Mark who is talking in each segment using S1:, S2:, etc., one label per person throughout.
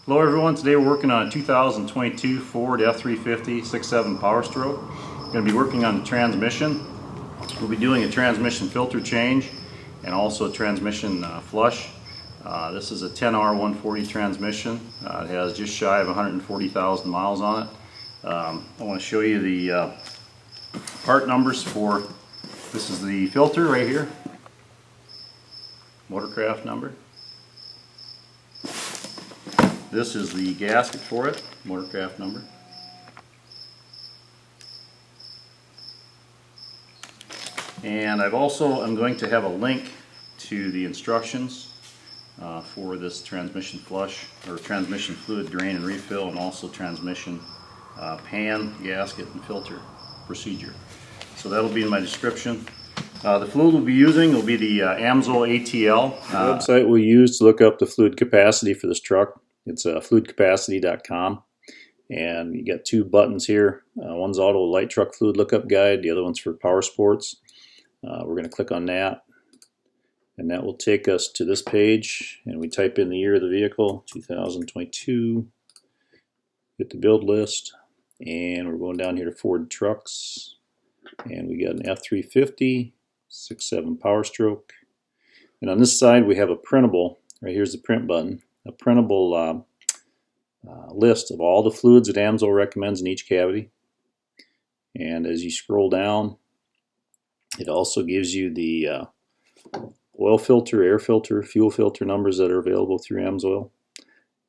S1: Hello everyone, today we're working on a 2022 Ford F-350 6.7 Power Stroke. We're going to be working on the transmission. We'll be doing a transmission filter change and also a transmission flush. This is a 10R140 transmission. It has just shy of 140,000 miles on it. I want to show you the part numbers for, this is the filter right here, motorcraft number. This is the gasket for it, motorcraft number. And I'm going to have a link to the instructions for this transmission flush, or transmission fluid drain and refill, and also transmission pan, gasket, and filter procedure. So that'll be in my description. The fluid we'll be using will be the Amsoil ATL. The website we'll use to look up the fluid capacity for this truck. It's fluidcapacity.com, and you got two buttons here. One's Auto Light Truck Fluid Lookup Guide, the other one's for Power Sports. We're going to click on that, and that will take us to this page, and we type in the year of the vehicle, 2022, hit the build list, and we're going down here to Ford trucks, and we got an F-350 6.7 Power Stroke, and on this side we have a printable, right here's the print button, a printable list of all the fluids that Amsoil recommends in each cavity. And as you scroll down, it also gives you the oil filter, air filter, fuel filter numbers that are available through Amsoil.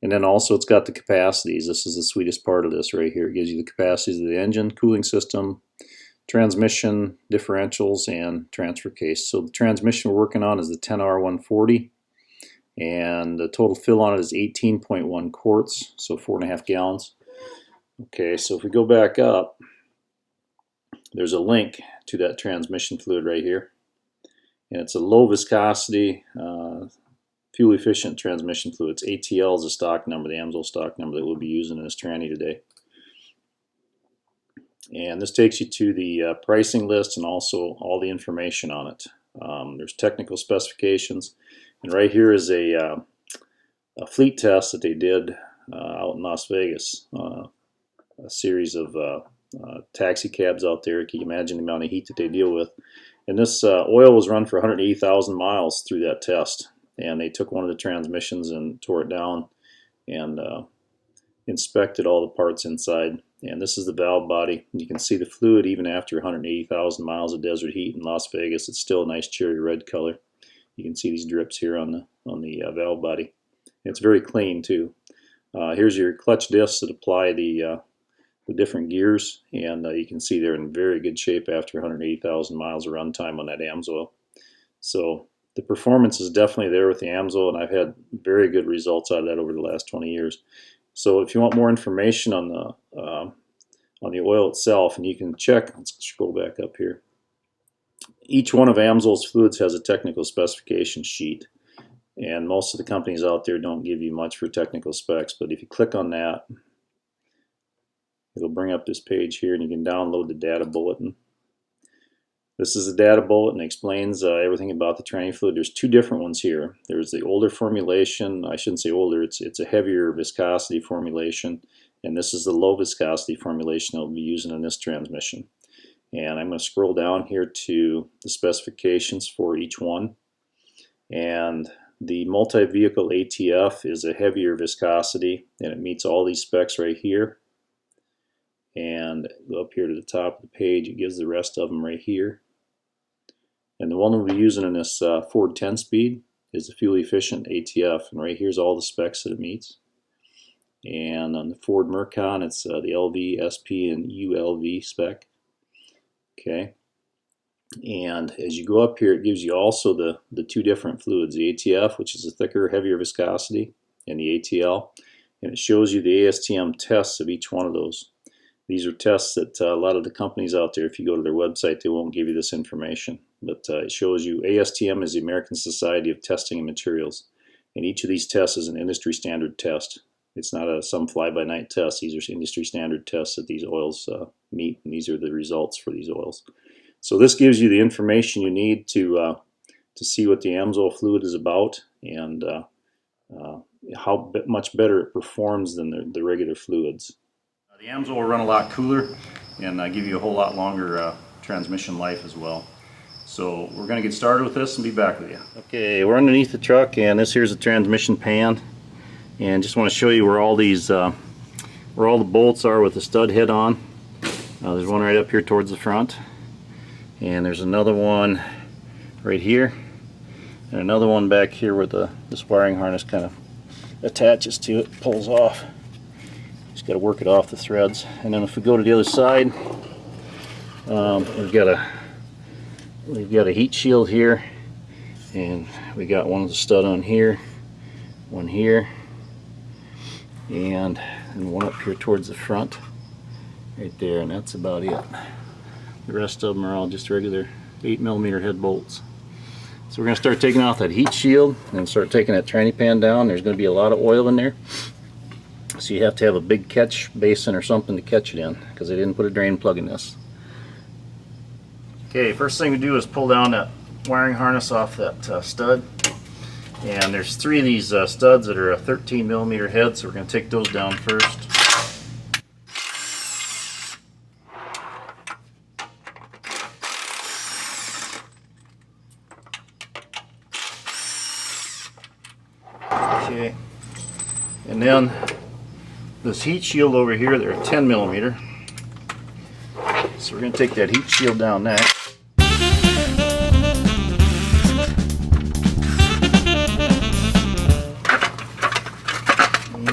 S1: And then also it's got the capacities. This is the sweetest part of this right here. It gives you the capacities of the engine, cooling system, transmission, differentials, and transfer case. So the transmission we're working on is the 10R140. And the total fill on it is 18.1 quarts, so 4.5 gallons. Okay, so if we go back up, there's a link to that transmission fluid right here. And it's a low viscosity, fuel efficient transmission fluid. It's ATL is the stock number, the Amsoil stock number that we'll be using in this tranny today. And this takes you to the pricing list and also all the information on it. There's technical specifications. And right here is a fleet test that they did out in Las Vegas. A series of taxi cabs out there. Can you imagine the amount of heat that they deal with? And this oil was run for 180,000 miles through that test. And they took one of the transmissions and tore it down and inspected all the parts inside. And this is the valve body. You can see the fluid even after 180,000 miles of desert heat in Las Vegas. It's still a nice cherry red color. You can see these drips here on the valve body. It's very clean too. Here's your clutch discs that apply the different gears, and you can see they're in very good shape after 180,000 miles of runtime on that Amsoil. So the performance is definitely there with the Amsoil, and I've had very good results out of that over the last 20 years. So if you want more information on the oil itself, and you can check, let's scroll back up here. Each one of Amsoil's fluids has a technical specification sheet, and most of the companies out there don't give you much for technical specs, but if you click on that, it'll bring up this page here, and you can download the Data Bulletin. This is a Data Bulletin. It explains everything about the tranny fluid. There's two different ones here. There's the older formulation. I shouldn't say older, it's a heavier viscosity formulation, and this is the low viscosity formulation that we'll be using in this transmission. And I'm going to scroll down here to the specifications for each one. And the multi-vehicle ATF is a heavier viscosity, and it meets all these specs right here. And go up here to the top of the page, it gives the rest of them right here. And the one we'll be using in this Ford 10-speed is the fuel efficient ATF, and right here's all the specs that it meets. And on the Ford Mercon, it's the LV, SP, and ULV spec. Okay, and as you go up here, it gives you also the two different fluids, the ATF, which is a thicker, heavier viscosity, and the ATL, and it shows you the ASTM tests of each one of those. These are tests that a lot of the companies out there, if you go to their website, they won't give you this information, but it shows you ASTM is the American Society of Testing and Materials, and each of these tests is an industry standard test. It's not some fly-by-night test. These are industry standard tests that these oils meet, and these are the results for these oils. So this gives you the information you need to see what the Amsoil fluid is about, and how much better it performs than the regular fluids. The Amsoil will run a lot cooler and give you a whole lot longer transmission life as well. So we're going to get started with this and be back with you. Okay, we're underneath the truck, and this here's the transmission pan, and just want to show you where all these where all the bolts are with the stud head on. There's one right up here towards the front, and there's another one right here, and another one back here where this wiring harness kind of attaches to it, pulls off. Just got to work it off the threads. And then if we go to the other side, we've got a heat shield here, and we got one with the stud on here, one here, and one up here towards the front right there, and that's about it. The rest of them are all just regular 8mm head bolts. So we're going to start taking off that heat shield and start taking that tranny pan down. There's going to be a lot of oil in there, so you have to have a big catch basin or something to catch it in, because they didn't put a drain plug in this. Okay, first thing we do is pull down that wiring harness off that stud, and there's 3 of these studs that are a 13mm head, so we're going to take those down first. Okay, and then this heat shield over here, they're a 10mm, so we're going to take that heat shield down next. And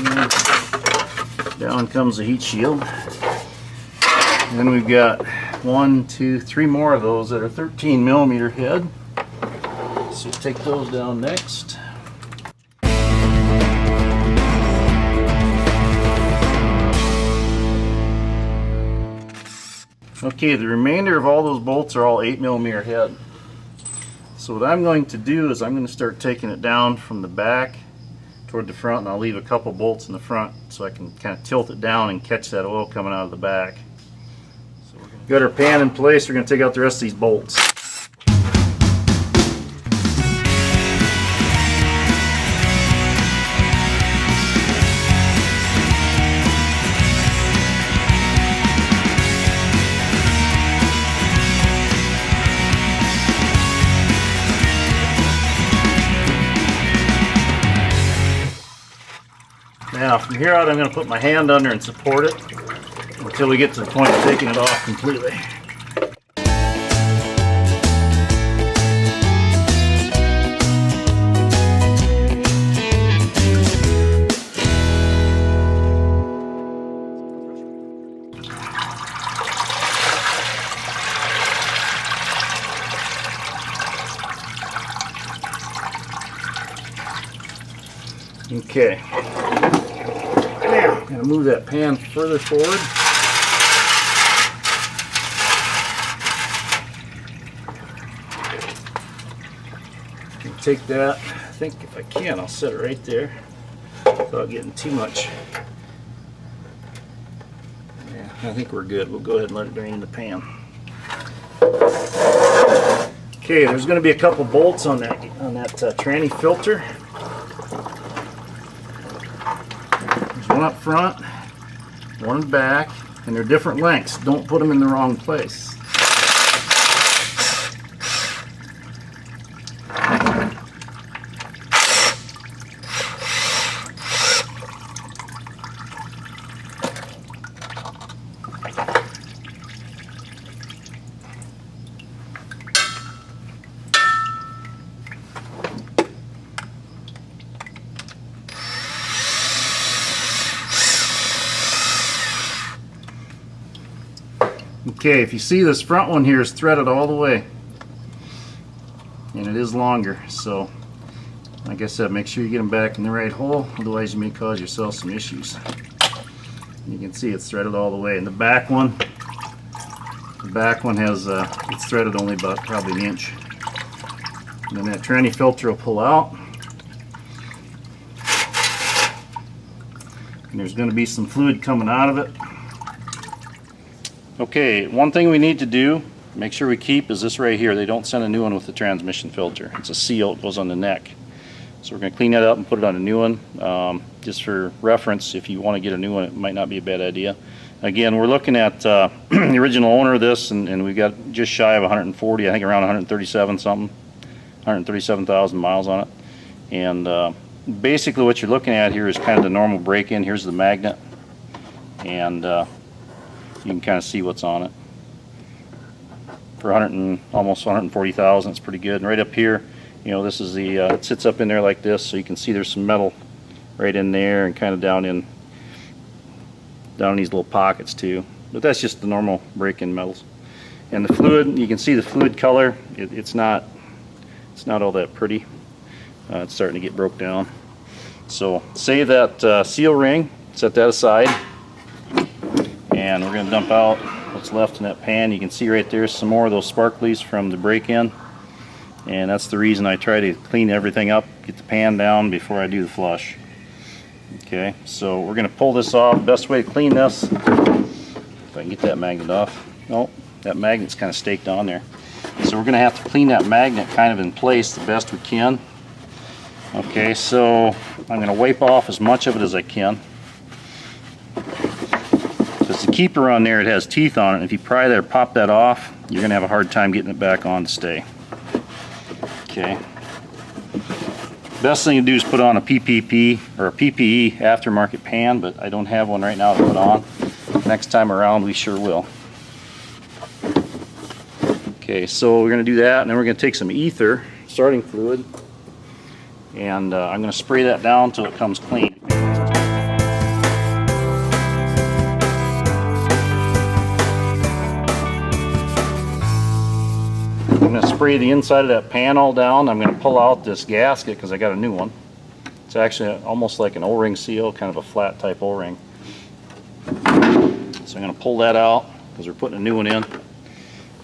S1: down comes the heat shield. And then we've got 1, 2, 3 more of those that are 13mm head, so take those down next. Okay, the remainder of all those bolts are all 8mm head. So what I'm going to do is I'm going to start taking it down from the back toward the front, and I'll leave a couple bolts in the front so I can kind of tilt it down and catch that oil coming out of the back. So we've got our pan in place. We're going to take out the rest of these bolts. Now from here out I'm going to put my hand under and support it until we get to the point of taking it off completely. Okay. Now, I'm going to move that pan further forward. Take that, I think if I can, I'll set it right there without getting too much. Yeah, I think we're good. We'll go ahead and let it drain in the pan. Okay, there's going to be a couple bolts on that tranny filter. There's one up front, one in the back, and they're different lengths. Don't put them in the wrong place. Okay, if you see, this front one here is threaded all the way, and it is longer, so like I said, make sure you get them back in the right hole, otherwise you may cause yourself some issues. You can see it's threaded all the way. And the back one has it's threaded only about probably an inch. And then that tranny filter will pull out, and there's going to be some fluid coming out of it. Okay, one thing we need to do, make sure we keep, is this right here. They don't send a new one with the transmission filter. It's a seal, it goes on the neck. So we're going to clean that up and put it on a new one. Just for reference, if you want to get a new one, it might not be a bad idea. Again, we're looking at the original owner of this, and we've got just shy of 140, I think around 137 something, 137,000 miles on it. And basically what you're looking at here is kind of the normal break-in. Here's the magnet, and you can kind of see what's on it. For almost 140,000, it's pretty good. And right up here, you know, this is the it sits up in there like this, so you can see there's some metal right in there and kind of down in these little pockets too. But that's just the normal break-in metals. And the fluid, you can see the fluid color. It's not all that pretty. It's starting to get broke down. So save that seal ring, set that aside, and we're going to dump out what's left in that pan. You can see right there some more of those sparklies from the break-in, and that's the reason I try to clean everything up, get the pan down before I do the flush. Okay, so we're going to pull this off. Best way to clean this, if I can get that magnet off. Oh, that magnet's kind of staked on there. So we're going to have to clean that magnet kind of in place the best we can. Okay, so I'm going to wipe off as much of it as I can. Because the keeper on there, it has teeth on it. If you pry that or pop that off, you're going to have a hard time getting it back on to stay. Okay. Best thing to do is put on a PPP or a PPE aftermarket pan, but I don't have one right now to put on. Next time around we sure will. Okay, so we're going to do that, and then we're going to take some ether, starting fluid, and I'm going to spray that down until it comes clean. I'm going to spray the inside of that pan all down. I'm going to pull out this gasket because I got a new one. It's actually almost like an O-ring seal, kind of a flat type O-ring. So I'm going to pull that out because we're putting a new one in.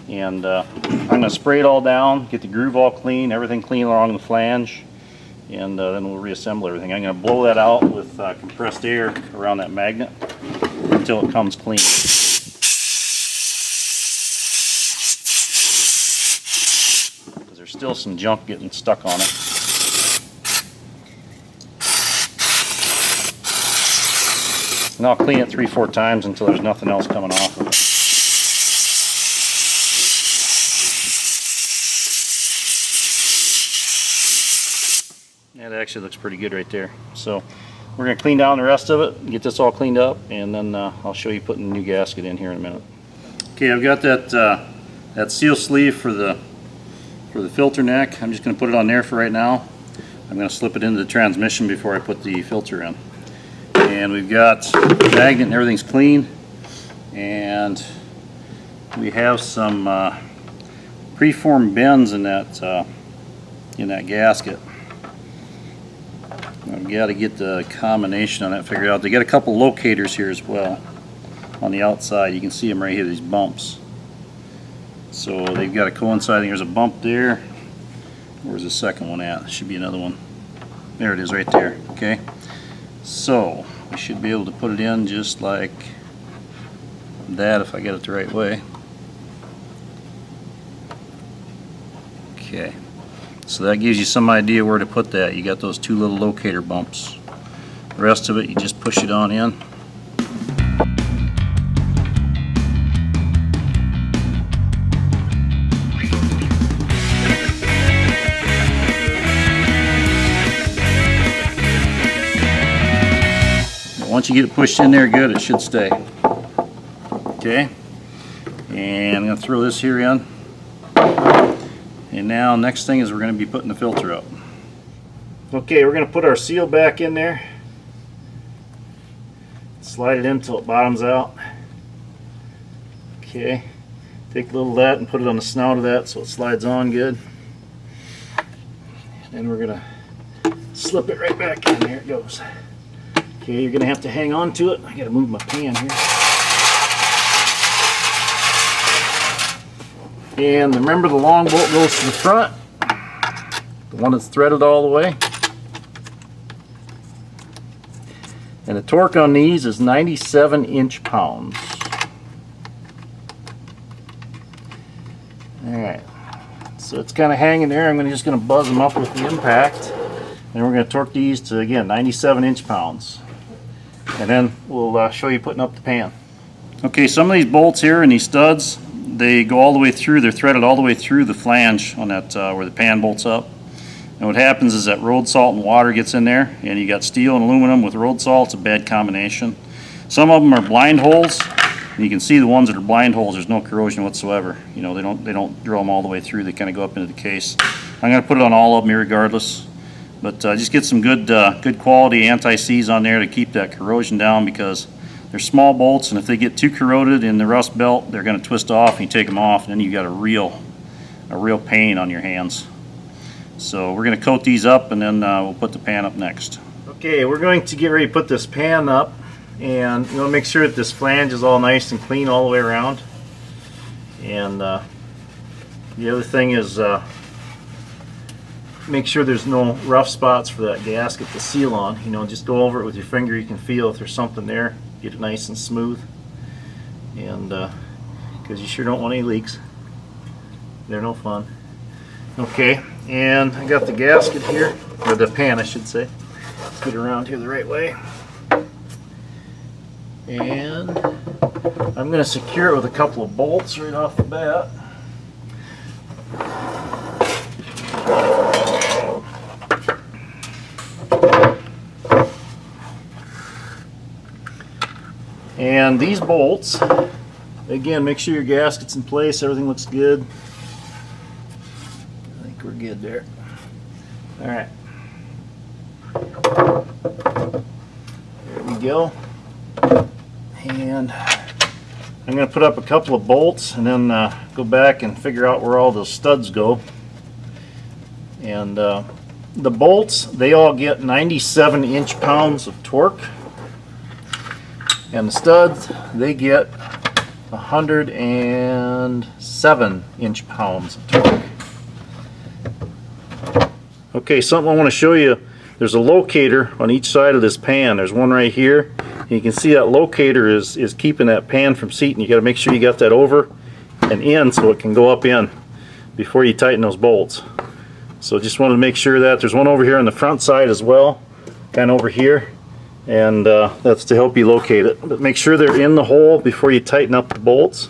S1: And I'm going to spray it all down, get the groove all clean, everything clean along the flange, and then we'll reassemble everything. I'm going to blow that out with compressed air around that magnet until it comes clean. Because there's still some junk getting stuck on it. And I'll clean it 3-4 times until there's nothing else coming off of it. That actually looks pretty good right there. So we're going to clean down the rest of it, get this all cleaned up, and then I'll show you putting a new gasket in here in a minute. Okay, I've got that seal sleeve for the filter neck. I'm just going to put it on there for right now. I'm going to slip it into the transmission before I put the filter in. And we've got the magnet and everything's clean, and we have some preformed bends in that gasket. I've got to get the combination on that figured out. They got a couple locators here as well on the outside. You can see them right here, these bumps. So they've got to coincide. There's a bump there. Where's the second one at? There should be another one. There it is right there. Okay. So we should be able to put it in just like that if I get it the right way. Okay. So that gives you some idea where to put that. You got those two little locator bumps. The rest of it, you just push it on in. Once you get it pushed in there good, it should stay. Okay. And I'm going to throw this here in. And now next thing is we're going to be putting the filter up. Okay, we're going to put our seal back in there. Slide it in until it bottoms out. Okay, take a little of that and put it on the snout of that so it slides on good. And we're going to slip it right back in. There it goes. Okay, you're going to have to hang on to it. I got to move my pan here. And remember, the long bolt goes to the front, the one that's threaded all the way. And the torque on these is 97 inch-pounds. Alright, so it's kind of hanging there. I'm just going to buzz them up with the impact. And we're going to torque these to, again, 97 inch-pounds. And then we'll show you putting up the pan. Okay, some of these bolts here and these studs, they go all the way through, they're threaded all the way through the flange on that where the pan bolts up. And what happens is that road salt and water gets in there, and you got steel and aluminum with road salt. It's a bad combination. Some of them are blind holes, and you can see the ones that are blind holes, there's no corrosion whatsoever. You know, they don't drill them all the way through, they kind of go up into the case. I'm going to put it on all of them regardless. But just get some good quality anti-seize on there to keep that corrosion down, because they're small bolts, and if they get too corroded in the rust belt, they're going to twist off, and you take them off, and then you got a real pain on your hands. So we're going to coat these up, and then we'll put the pan up next. Okay, we're going to get ready to put this pan up, and you want to make sure that this flange is all nice and clean all the way around. And the other thing is make sure there's no rough spots for that gasket to seal on. You know, just go over it with your finger. You can feel if there's something there. Get it nice and smooth. And because you sure don't want any leaks. They're no fun. Okay, and I got the gasket here, or the pan I should say. Let's get it around here the right way. And I'm going to secure it with a couple of bolts right off the bat. And these bolts, again, make sure your gasket's in place, everything looks good. I think we're good there. Alright. There we go. And I'm going to put up a couple of bolts and then go back and figure out where all those studs go. And the bolts, they all get 97 inch-pounds of torque. And the studs, they get 107 inch-pounds of torque. Okay, something I want to show you. There's a locator on each side of this pan. There's one right here. And you can see that locator is keeping that pan from seating. You got to make sure you got that over and in so it can go up in before you tighten those bolts. So just wanted to make sure that. There's one over here on the front side as well, kind of over here. And that's to help you locate it. But make sure they're in the hole before you tighten up the bolts.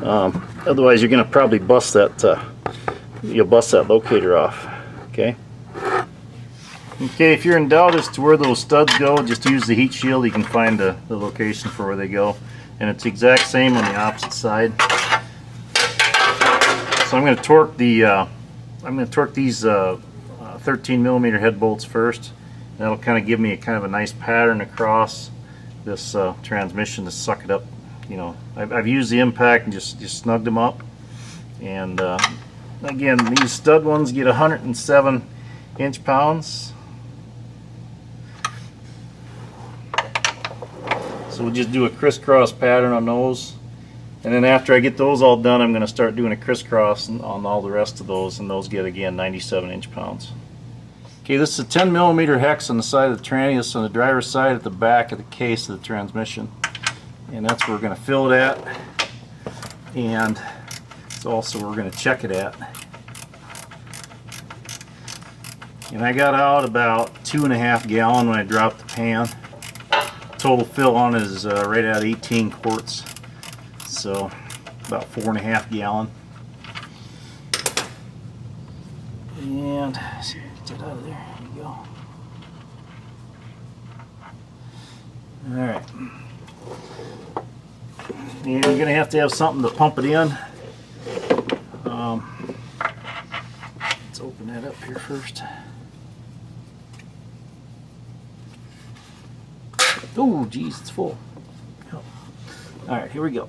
S1: Otherwise, you're going to probably bust that. You'll bust that locator off. Okay. Okay. If you're in doubt as to where those studs go, just use the heat shield. You can find the location for where they go, and it's the exact same on the opposite side. So I'm going to torque these 13 millimeter head bolts first. That'll kind of give me a nice pattern across this transmission to suck it up. You know, I've used the impact and just snugged them up. And again, these stud ones get 107 inch-pounds. So we'll just do a crisscross pattern on those. And then after I get those all done, I'm going to start doing a crisscross on all the rest of those, and those get, again, 97 inch-pounds. Okay, this is a 10 millimeter hex on the side of the trannius on the driver's side at the back of the case of the transmission. And that's where we're going to fill it at. And it's also where we're going to check it at. And I got out about 2.5 gallon when I dropped the pan. Total fill on is right at 18 quarts. So about 4.5 gallon. And see, get it out of there. There you go. Alright. And you're going to have something to pump it in. Let's open that up here first. Oh, geez, it's full. Alright, here we go.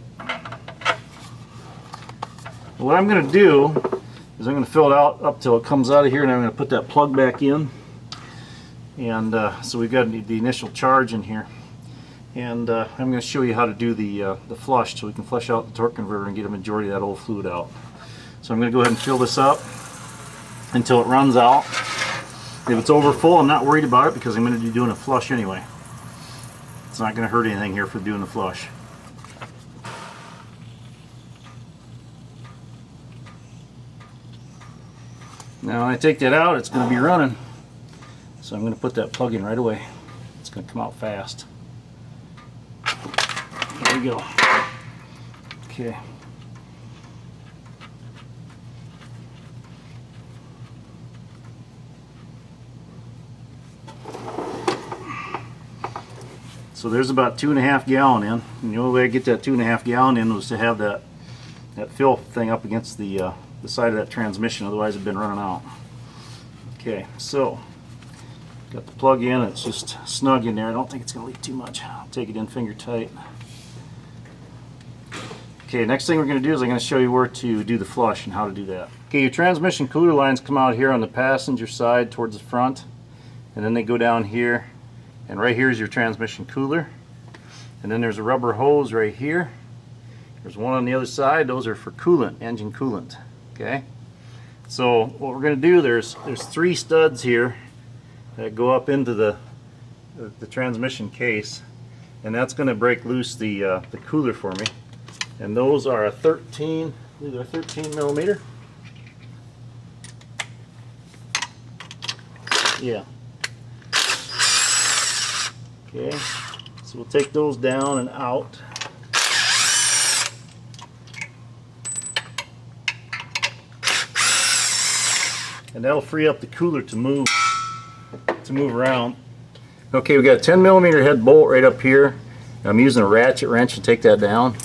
S1: What I'm going to do is I'm going to fill it out up till it comes out of here, and I'm going to put that plug back in. And so we've got the initial charge in here. And I'm going to show you how to do the flush so we can flush out the torque converter and get a majority of that old fluid out. So I'm going to go ahead and fill this up until it runs out. If it's over full, I'm not worried about it because I'm going to be doing a flush anyway. It's not going to hurt anything here for doing the flush. Now when I take that out, it's going to be running. So I'm going to put that plug in right away. It's going to come out fast. There we go. Okay. So there's about 2.5 gallon in, and the only way I get that 2.5 gallon in was to have that fill thing up against the side of that transmission, otherwise it'd been running out. Okay, so got the plug in, it's just snug in there. I don't think it's going to leak too much. I'll take it in finger tight. Okay, next thing we're going to do is I'm going to show you where to do the flush and how to do that. Okay, your transmission cooler lines come out here on the passenger side towards the front, and then they go down here. And right here is your transmission cooler, and then there's a rubber hose right here. There's one on the other side. Those are for coolant, engine coolant. Okay, so what we're going to do, there's 3 studs here that go up into the transmission case, and that's going to break loose the cooler for me. And those are a 13 millimeter. Yeah. Okay, so we'll take those down and out. And that'll free up the cooler to move around. Okay, we got a 10 millimeter head bolt right up here. I'm using a ratchet wrench to take that down.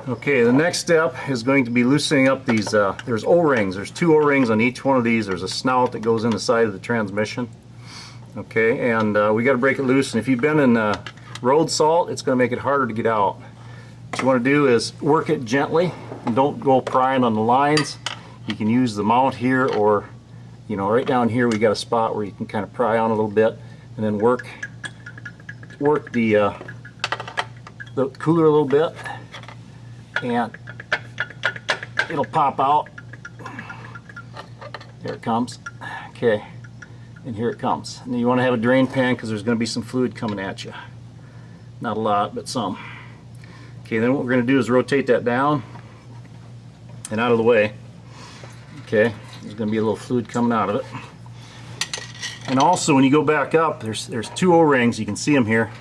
S1: Okay, the next step is going to be loosening up these, there's O-rings. There's 2 O-rings on each one of these. There's a snout that goes in the side of the transmission. Okay, and we got to break it loose. And if you've been in road salt, it's going to make it harder to get out. What you want to do is work it gently and don't go prying on the lines. You can use the mount here, or right down here we got a spot where you can kind of pry on a little bit, and then work the cooler a little bit. And it'll pop out. There it comes. Okay, and here it comes. And you want to have a drain pan because there's going to be some fluid coming at you. Not a lot, but some. Okay, then what we're going to do is rotate that down and out of the way. Okay, there's going to be a little fluid coming out of it. And also, when you go back up, there's 2 O-rings. You can see them here.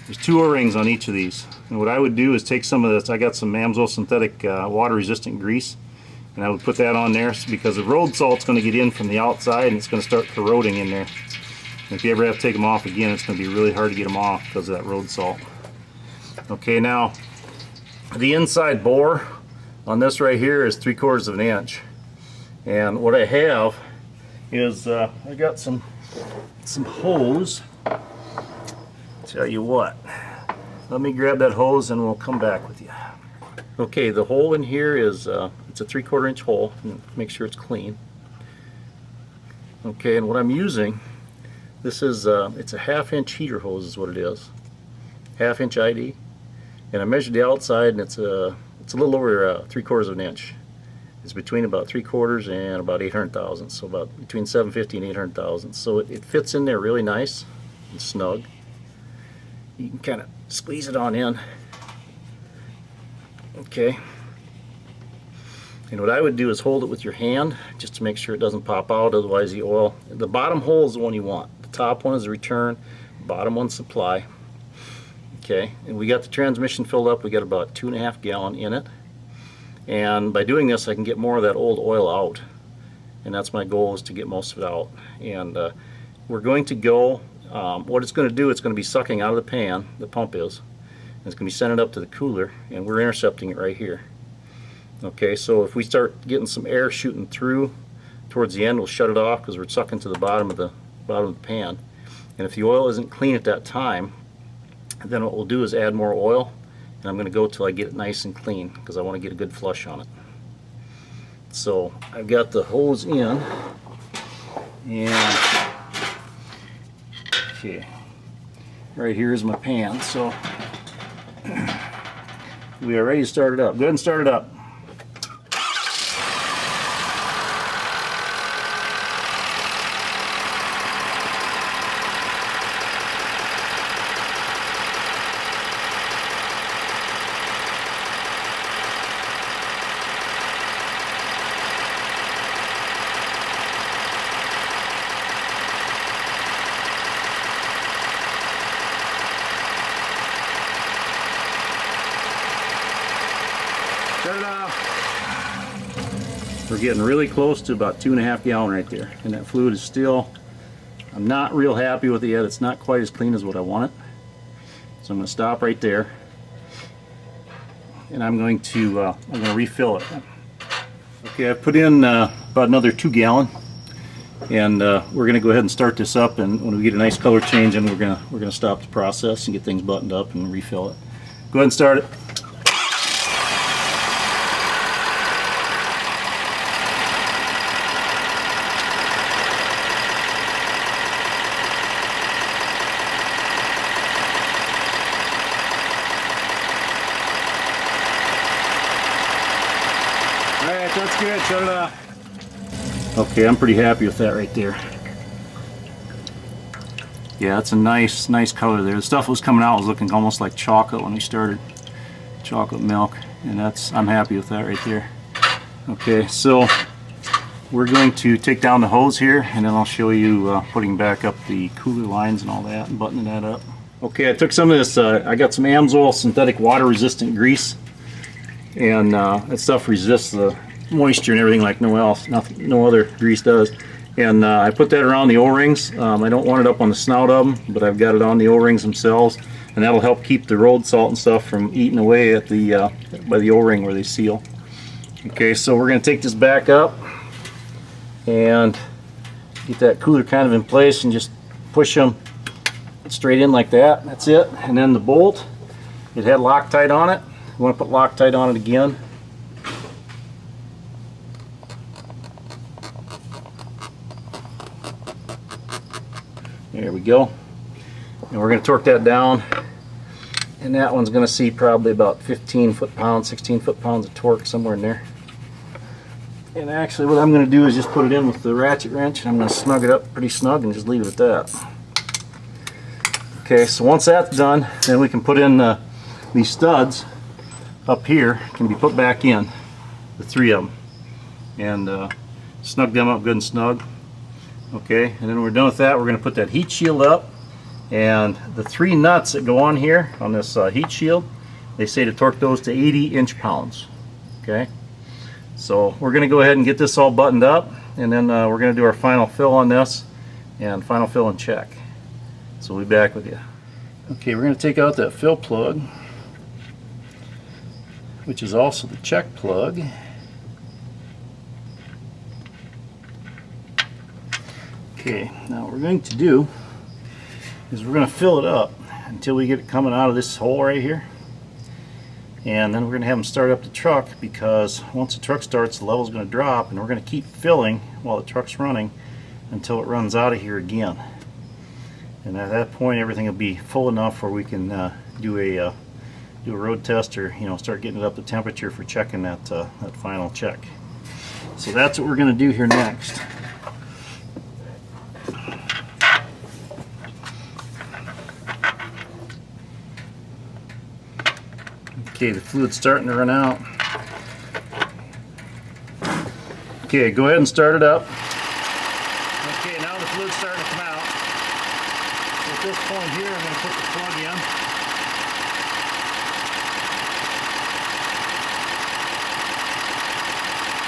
S1: There's 2 O-rings on each of these. And what I would do is take some of this, I got some Amsoil synthetic water resistant grease, and I would put that on there because the road salt's going to get in from the outside and it's going to start corroding in there. And if you ever have to take them off again, it's going to be really hard to get them off because of that road salt. Okay, now the inside bore on this right here is 3/4 of an inch. And what I have is I got some hose. Tell you what, let me grab that hose and we'll come back with you. Okay, the hole in here is it's a 3/4 inch hole. Make sure it's clean. Okay, and what I'm using, this is it's a 1/2 inch heater hose is what it is, 1/2 inch ID, and I measured the outside and it's a little over 3/4 of an inch. It's between about 3/4 and about 800 thousandths, so about between 750 and 800 thousandths. So it fits in there really nice and snug. You can kind of squeeze it on in. Okay. And what I would do is hold it with your hand just to make sure it doesn't pop out, otherwise the oil, the bottom hole is the one you want. The top one is the return, bottom one's supply. Okay, and we got the transmission filled up. We got about 2.5 gallon in it. And by doing this I can get more of that old oil out. And that's my goal, is to get most of it out. And we're going to go, what it's going to do, it's going to be sucking out of the pan, the pump is, and it's going to be sending it up to the cooler, and we're intercepting it right here. Okay, so if we start getting some air shooting through towards the end, we'll shut it off because we're sucking to the bottom of the pan. And if the oil isn't clean at that time, then what we'll do is add more oil, and I'm going to go till I get it nice and clean because I want to get a good flush on it. So I've got the hose in, and okay, right here is my pan, so we are ready to start it up. Go ahead and start it up. We're getting really close to about 2.5 gallons right there, and that fluid is still, I'm not real happy with it yet. It's not quite as clean as what I want it. So I'm going to stop right there, and I'm going to refill it. Okay, I've put in about another 2 gallon, and we're going to go ahead and start this up. And when we get a nice color change, and we're going to stop the process and get things buttoned up and refill it. Go ahead and start it. Alright, that's good. Shut it off. Okay, I'm pretty happy with that right there. Yeah, that's a nice color there. The stuff that was coming out was looking almost like chocolate when we started. Chocolate milk. And I'm happy with that right there. Okay, so we're going to take down the hose here, and then I'll show you putting back up the cooler lines and all that, and buttoning that up. Okay, I took some of this, I got some Amsoil synthetic water resistant grease. And that stuff resists the moisture and everything like no other grease does. And I put that around the O-rings. I don't want it up on the snout of them, but I've got it on the O-rings themselves, and that'll help keep the road salt and stuff from eating away at the by the O-ring where they seal. Okay, so we're going to take this back up and get that cooler kind of in place, and just push them straight in like that. That's it. And then the bolt, it had Loctite on it. You want to put Loctite on it again. There we go. And we're going to torque that down. And that one's going to see probably about 15 foot-pounds, 16 foot-pounds of torque, somewhere in there. And actually what I'm going to do is just put it in with the ratchet wrench, and I'm going to snug it up pretty snug and just leave it at that. Okay, so once that's done, then we can put in these studs up here, can be put back in, the 3 of them, and snug them up good and snug. Okay, and then when we're done with that, we're going to put that heat shield up, and the 3 nuts that go on here on this heat shield, they say to torque those to 80 inch-pounds. Okay, so we're going to go ahead and get this all buttoned up, and then we're going to do our final fill on this, and final fill and check. So we'll be back with you. Okay, we're going to take out that fill plug, which is also the check plug. Okay, now what we're going to do is we're going to fill it up until we get it coming out of this hole right here, and then we're going to have them start up the truck, because once the truck starts, the level is going to drop, and we're going to keep filling while the truck's running until it runs out of here again. And at that point, everything will be full enough where we can do a road test, or start getting it up to temperature for checking that final check. So that's what we're going to do here next. Okay, the fluid's starting to run out. Okay, go ahead and start it up. Okay, now the fluid's starting to come out. So at this point here, I'm going to put the plug in.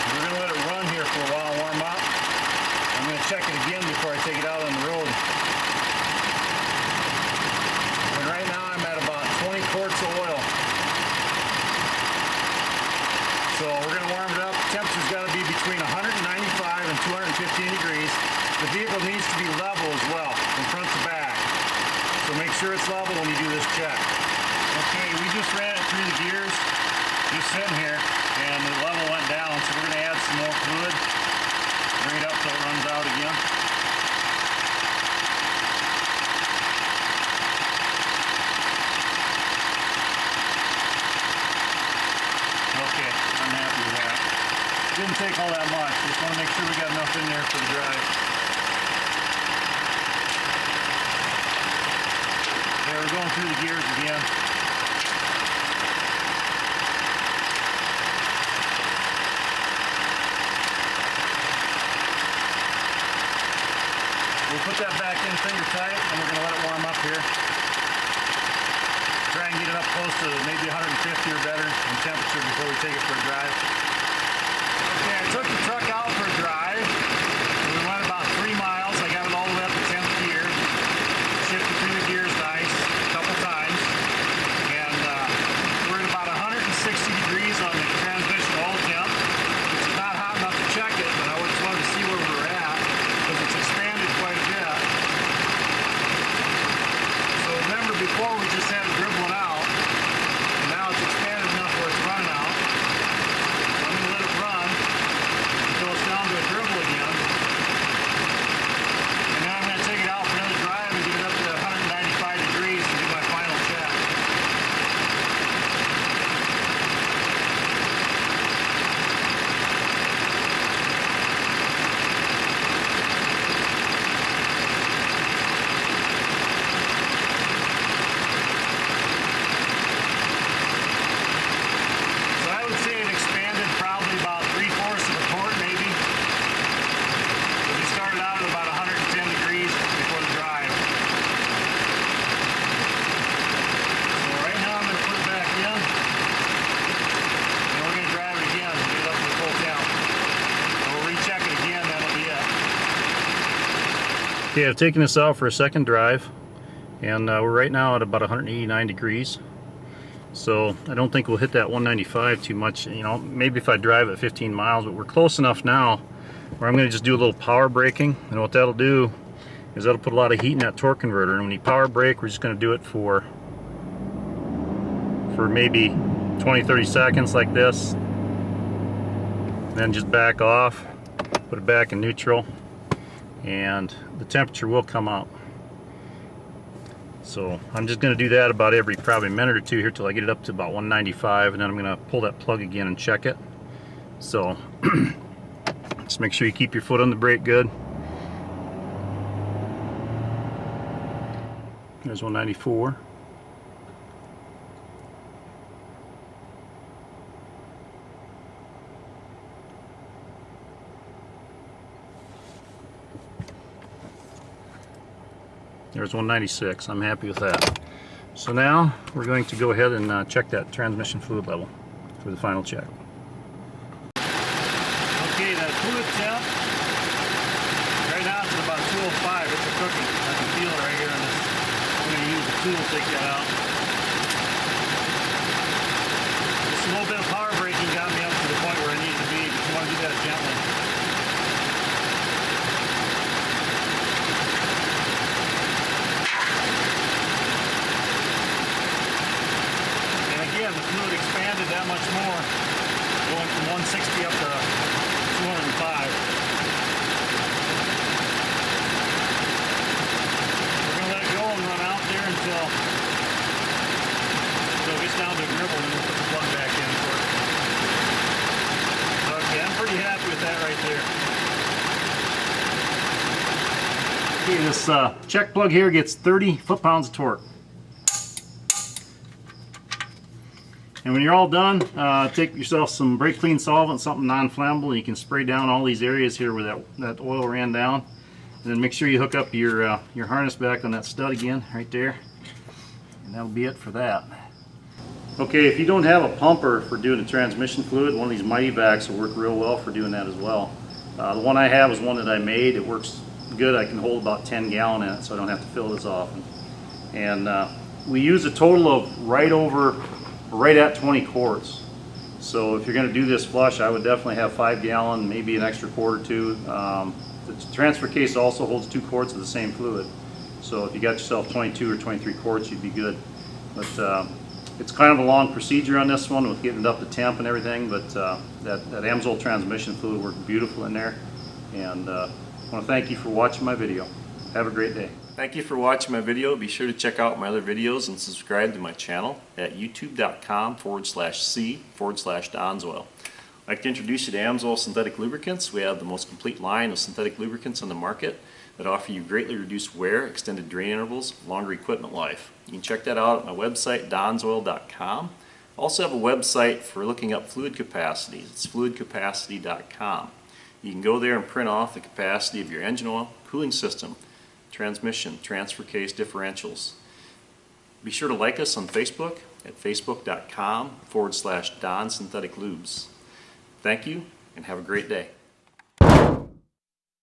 S1: We're going to let it run here for a while, warm up. I'm going to check it again before I take it out on the road. And right now I'm at about 20 quarts of oil. So we're going to warm it up. The temperature's got to be between 195 and 215 degrees. The vehicle needs to be level as well, from front to back. So make sure it's level when you do this check. Okay, we just ran it through the gears, just sitting here, and the level went down. So we're going to add some more fluid, bring it up till it runs out again. Okay, I'm happy with that. Didn't take all that much. Just want to make sure we got enough in there for the drive. Okay, we're going through the gears again. We'll put that back in finger tight, and we're going to let it warm up here. Try and get it up close to maybe 150 or better in temperature before we take it for a drive. Okay, I took the truck out for a drive. We went about 3 miles. I got it all the way up to 10th gear. Shifted through the gears nice a couple times. And we're at about 160 degrees on the transmission oil temp. It's not hot enough to check it, but I just wanted to see where we were at because it's expanded quite a bit. So remember, before we just had to dribble it out. And now it's expanded enough where it's running out. So I'm going to let it run until it's down to a dribble again. And then I'm going to take it out for another drive and get it up to 195 degrees and do my final check. So I would say it expanded probably about 3/4 of a quart maybe. Because we started out at about 110 degrees before the drive. So right now I'm going to put it back in. And we're going to drive it again and get it up to the full temp. And we'll recheck it again, that'll be it. Okay, I've taken this out for a second drive. And we're right now at about 189 degrees. So I don't think we'll hit that 195 too much, you know, maybe if I drive at 15 miles, but we're close enough now where I'm going to just do a little power braking. And what that'll do is that'll put a lot of heat in that torque converter. And when you power brake, we're just going to do it for maybe 20-30 seconds like this. Then just back off, put it back in neutral, and the temperature will come up. So I'm just going to do that about every probably minute or two here till I get it up to about 195, and then I'm going to pull that plug again and check it. So just make sure you keep your foot on the brake good. There's 194. There's 196. I'm happy with that. So now we're going to go ahead and check that transmission fluid level for the final check. Okay, that fluid temp, right now it's at about 205. It's cooking. I can feel it right here on this. I'm going to use the tool to take that out. Just a little bit of power braking got me up to the point where I need to be, but you want to do that gently. The fluid expanded that much more, going from 160 up to 205. We're going to let it go and run out there until it gets down to a dribble, and then we'll put the plug back in for it. Okay, I'm pretty happy with that right there. Okay, this check plug here gets 30 foot-pounds of torque. And when you're all done, take yourself some brake clean solvent, something non-flammable, and you can spray down all these areas here where that oil ran down. And then make sure you hook up your harness back on that stud again, right there. And that'll be it for that. Okay, if you don't have a pumper for doing the transmission fluid, one of these Mighty Vacs will work real well for doing that as well. The one I have is one that I made. It works good. I can hold about 10 gallon in it, so I don't have to fill this often. And we use a total of right at 20 quarts. So if you're going to do this flush, I would definitely have 5 gallon, maybe an extra quart or two. The transfer case also holds 2 quarts of the same fluid. So if you got yourself 22 or 23 quarts, you'd be good. But it's kind of a long procedure on this one with getting it up to temp and everything, but that Amsoil transmission fluid worked beautiful in there. And I want to thank you for watching my video. Have a great day. Thank you for watching my video. Be sure to check out my other videos and subscribe to my channel at youtube.com/c/Damsel. I'd like to introduce you to Amsoil synthetic lubricants. We have the most complete line of synthetic lubricants on the market that offer you greatly reduced wear, extended drain intervals, longer equipment life. You can check that out at my website, donsoil.com. I also have a website for looking up fluid capacity. It's fluidcapacity.com. You can go there and print off the capacity of your engine oil, cooling system, transmission, transfer case, differentials. Be sure to like us on Facebook at facebook.com/Don Synthetic Lubes. Thank you,
S2: and have a great day.